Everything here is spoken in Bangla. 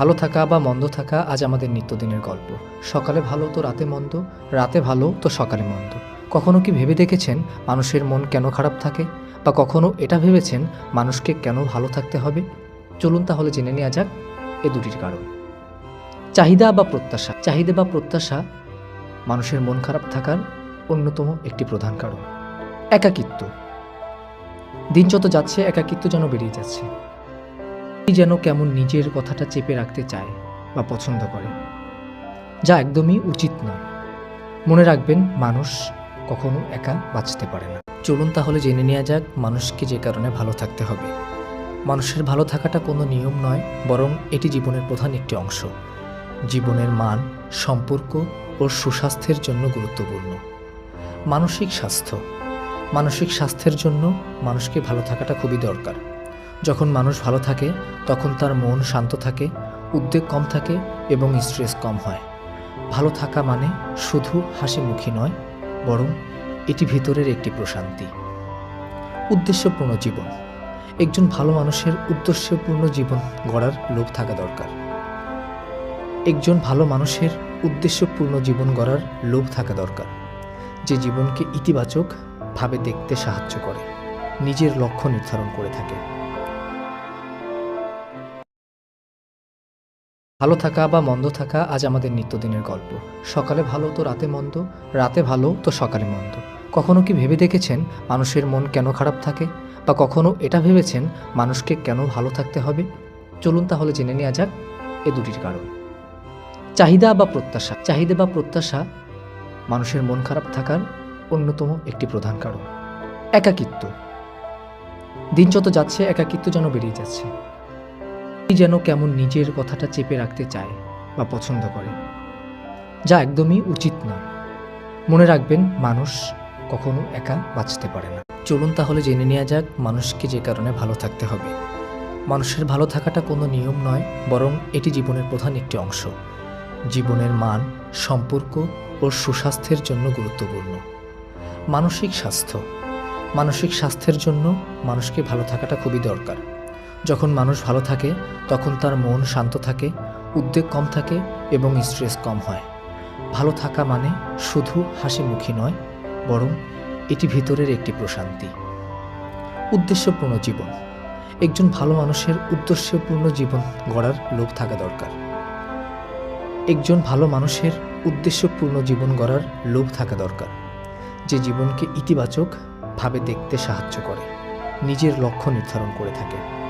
ভালো থাকা বা মন্দ থাকা আজ আমাদের নিত্যদিনের গল্প। সকালে ভালো তো রাতে মন্দ, রাতে ভালো তো সকালে মন্দ। কখনো কি ভেবে দেখেছেন মানুষের মন কেন খারাপ থাকে? বা কখনো এটা ভেবেছেন মানুষকে কেন ভালো থাকতে হবে? চলুন তাহলে জেনে নেওয়া যাক এ দুটির কারণ। চাহিদা বা প্রত্যাশা মানুষের মন খারাপ থাকার অন্যতম একটি প্রধান কারণ। একাকিত্ব। দিন যত যাচ্ছে একাকিত্ব যেন বেরিয়ে যাচ্ছে। যেন কেমন নিজের কথাটা চেপে রাখতে চায় বা পছন্দ করে, যা একদমই উচিত নয়। মনে রাখবেন, মানুষ কখনো একা বাঁচতে পারে না। চলুন তাহলে জেনে নেওয়া যাক মানুষকে যে কারণে ভালো থাকতে হবে। মানুষের ভালো থাকাটা কোনো নিয়ম নয়, বরং এটি জীবনের প্রধান একটি অংশ। জীবনের মান, সম্পর্ক ও সুস্বাস্থ্যের জন্য গুরুত্বপূর্ণ। মানসিক স্বাস্থ্যের জন্য মানুষকে ভালো থাকাটা খুবই দরকার। যখন মানুষ ভালো থাকে তখন তার মন শান্ত থাকে, উদ্বেগ কম থাকে এবং স্ট্রেস কম হয়। ভালো থাকা মানে শুধু হাসিমুখী নয়, বরং এটি ভিতরের একটি প্রশান্তি। উদ্দেশ্যপূর্ণ জীবন। একজন ভালো মানুষের উদ্দেশ্যপূর্ণ জীবন গড়ার লোভ থাকা দরকার। যে জীবনকে ইতিবাচক ভাবে দেখতে সাহায্য করে, নিজের লক্ষ্য নির্ধারণ করে থাকে। ভালো থাকা বা মন্দ থাকা আজ আমাদের নিত্যদিনের গল্প। সকালে ভালো তো রাতে মন্দ, রাতে ভালো তো সকালে মন্দ। কখনো কি ভেবে দেখেছেন মানুষের মন কেন খারাপ থাকে? বা কখনো এটা ভেবেছেন মানুষকে কেন ভালো থাকতে হবে? চলুন তাহলে জেনে নেওয়া যাক এ দুটির কারণ। চাহিদা বা প্রত্যাশা মানুষের মন খারাপ থাকার অন্যতম একটি প্রধান কারণ। একাকিত্ব। দিন যত যাচ্ছে একাকিত্ব যেন বেরিয়ে যাচ্ছে। যেন কেমন নিজের কথাটা চেপে রাখতে চায় বা পছন্দ করে, যা একদমই উচিত নয়। মনে রাখবেন, মানুষ কখনো একা বাঁচতে পারে না। চলুন তাহলে জেনে নেওয়া যাক মানুষকে যে কারণে ভালো থাকতে হবে। মানুষের ভালো থাকাটা কোনো নিয়ম নয়, বরং এটি জীবনের প্রধান একটি অংশ। জীবনের মান, সম্পর্ক ও সুস্বাস্থ্যের জন্য গুরুত্বপূর্ণ। মানসিক স্বাস্থ্যের জন্য মানুষকে ভালো থাকাটা খুবই দরকার। যখন মানুষ ভালো থাকে তখন তার মন শান্ত থাকে, উদ্বেগ কম থাকে এবং স্ট্রেস কম হয়। ভালো থাকা মানে শুধু হাসিমুখী নয়, বরং এটি ভিতরের একটি প্রশান্তি। উদ্দেশ্যপূর্ণ জীবন। একজন ভালো মানুষের উদ্দেশ্যপূর্ণ জীবন গড়ার লোভ থাকা দরকার। যে জীবনকে ইতিবাচক ভাবে দেখতে সাহায্য করে, নিজের লক্ষ্য নির্ধারণ করে থাকে।